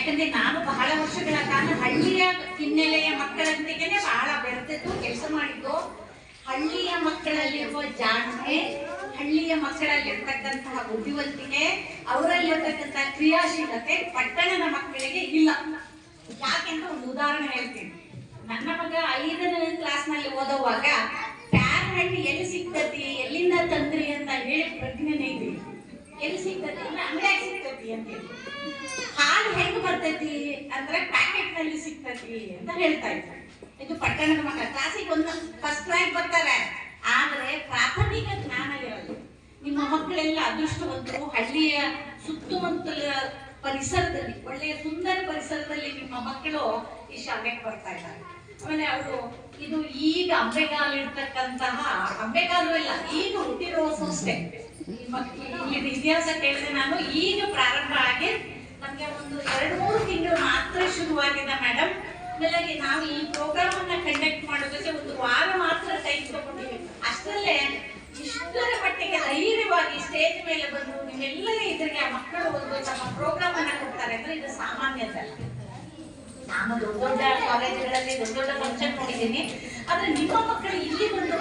ಯಾಕಂದ್ರೆ ನಾನು ಬಹಳ ವರ್ಷಗಳ ಕಾಲ ಹಳ್ಳಿಯ ಹಿನ್ನೆಲೆಯ ಮಕ್ಕಳೊಂದಿಗೆನೆ ಬಹಳ ಬೆರೆತಿದ್ದು ಕೆಲಸ ಮಾಡಿದ್ದು. ಹಳ್ಳಿಯ ಮಕ್ಕಳಲ್ಲಿರುವ ಜಾಣ್ಮೆ, ಹಳ್ಳಿಯ ಮಕ್ಕಳಲ್ಲಿರ್ತಕ್ಕಂತಹ ಬುದ್ಧಿವಂತಿಕೆ, ಅವರಲ್ಲಿರ್ತಕ್ಕಂತಹ ಕ್ರಿಯಾಶೀಲತೆ ಪಟ್ಟಣದ ಮಕ್ಕಳಿಗೆ ಇಲ್ಲ. ಯಾಕೆಂತ ಒಂದು ಉದಾಹರಣೆ ಹೇಳ್ತೀನಿ. ನನ್ನ ಮಗ 5ನೇ ಕ್ಲಾಸ್ನಲ್ಲಿ ಓದುವಾಗ ಪ್ಯಾನ್ ಹಣ್ಣು ಎಲ್ಲಿ ಸಿಗ್ತತಿ, ಎಲ್ಲಿಂದ ತಂದ್ರಿ ಅಂತ ಹೇಳಿ ಪ್ರಜ್ಞೆನೇ ಇದೆ. ಎಲ್ಲಿ ಸಿಗ್ತತಿ ಅಂದ್ರೆ ಅಂಗಡಿಯಾಗ ಸಿಗ್ತತಿ ಅಂತ ಹೇಳಿ. ಹಾಲು ಹೆಂಗ್ ಬರ್ತೈತಿ ಅಂದ್ರೆ ಪ್ಯಾಕೆಟ್ ನಲ್ಲಿ ಸಿಗ್ತತಿ ಅಂತ ಹೇಳ್ತಾ ಇದ್ದಾರೆ. ಇದು ಪಟ್ಟಣದ ಮಕ್ಕಳ ಕ್ಲಾಸಿಗೆ ಒಂದು ಫಸ್ಟ್ ರ್ಯಾಂಕ್ ಬರ್ತಾರೆ, ಆದ್ರೆ ಪ್ರಾಥಮಿಕ ಜ್ಞಾನ ಇರೋದು. ನಿಮ್ಮ ಮಕ್ಕಳೆಲ್ಲ ಅದೃಷ್ಟವಂತರು. ಹಳ್ಳಿಯ ಸುತ್ತಮುತ್ತಲ ಪರಿಸರದಲ್ಲಿ, ಒಳ್ಳೆಯ ಸುಂದರ ಪರಿಸರದಲ್ಲಿ ನಿಮ್ಮ ಮಕ್ಕಳು ಈ ಶಾಲೆಗೆ ಬರ್ತಾ ಇದ್ದಾರೆ. ಆಮೇಲೆ ಅವರು ಇದು ಈಗ ಅಂಬೆಗಾಲು ಇರ್ತಕ್ಕಂತಹ, ಅಂಬೆಗಾಲು ಇಲ್ಲ, ಈಗ ಹುಟ್ಟಿರೋ ಸಂಸ್ಥೆ. ಇಲ್ಲಿ ಇತಿಹಾಸ ಕೇಳಿದ್ರೆ ನಾನು ಈಗ ಪ್ರಾರಂಭ ಆಗಿ ನಮ್ಗೆ ಒಂದು 2-3 ತಿಂಗಳು ಮಾತ್ರ ಶುರುವಾಗಿದೆ ಮೇಡಮ್. ಆಮೇಲೆ ನಾವು ಈ ಪ್ರೋಗ್ರಾಮ್ ಅನ್ನ ಕಂಡಕ್ಟ್ ಮಾಡೋದಕ್ಕೆ ಒಂದು ವಾರ ಮಾತ್ರ ಟೈಮ್ ತಗೊಂಡಿದ್ದೀವಿ. ಅಷ್ಟರಲ್ಲೇ ಇಷ್ಟರ ಮಟ್ಟಿಗೆ ಧೈರ್ಯವಾಗಿ ಸ್ಟೇಜ್ ಮೇಲೆ ಬಂದು ನೀವೆಲ್ಲರೇ ಇದರಿಗೆ ಮಕ್ಕಳು ಒಂದು ತಮ್ಮ ಪ್ರೋಗ್ರಾಮ್ ಅನ್ನ ಕೊಡ್ತಾರೆ ಅಂದ್ರೆ ಇದು ಸಾಮಾನ್ಯದಲ್ಲ. ನಾನು ದೊಡ್ಡ ದೊಡ್ಡ ಕಾಲೇಜುಗಳಲ್ಲಿ ದೊಡ್ಡ ದೊಡ್ಡ ಫಂಕ್ಷನ್ ನೋಡಿದ್ದೀನಿ, ಆದ್ರೆ ನಿಮ್ಮ ಮಕ್ಕಳು ಇಲ್ಲಿ ಬಂದು